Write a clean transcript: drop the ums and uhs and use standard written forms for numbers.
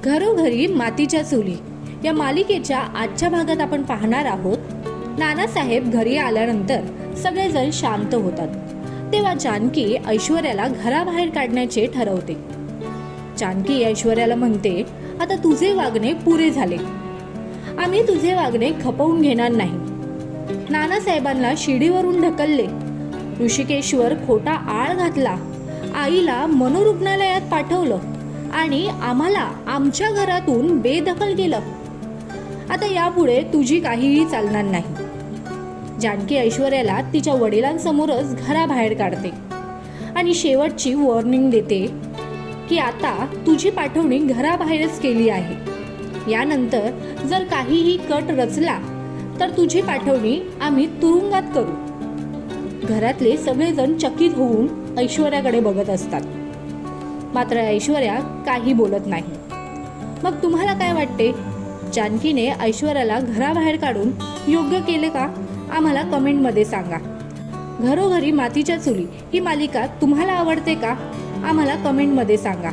घरोघरी मातीच्या चुली या मालिकेच्या आजच्या भागात आपण पाहणार आहोत। नानासाहेब घरी आल्यानंतर सगळेजण शांत होतात, तेव्हा जानकी ऐश्वर्याला घराबाहेर काढण्याचे ठरवते। जानकी ऐश्वर्याला म्हणते, आता तुझे वागणे पुरे झाले, आम्ही तुझे वागणे खपवून घेणार नाही। नानासाहेबांना शिडीवरून ढकलले, ऋषिकेशवर खोटा आळ घातला, आईला मनोरुग्णालयात पाठवलं आणि आम्हाला आमच्या घरातून बेदखल केलं। आता यापुढे तुझी काहीही चालणार नाही। जानकी ऐश्वर्याला तिच्या वडिलांसमोरच घराबाहेर काढते आणि शेवटची वॉर्निंग देते की आता तुझी पाठवणी घराबाहेरच केली आहे। यानंतर जर काहीही कट रचला तर तुझी पाठवणी आम्ही तुरुंगात करू। घरातले सगळेजण चकित होऊन ऐश्वर्याकडे बघत असतात, मात्र ऐश्वर्या काही बोलत नाही। मग तुम्हाला काय वाटते, जानकीने ऐश्वर्याला घराबाहेर काढून योग्य केले का? आम्हाला कमेंटमध्ये सांगा। घरोघरी मातीच्या चुली ही मालिका तुम्हाला आवडते का? आम्हाला कमेंटमध्ये सांगा।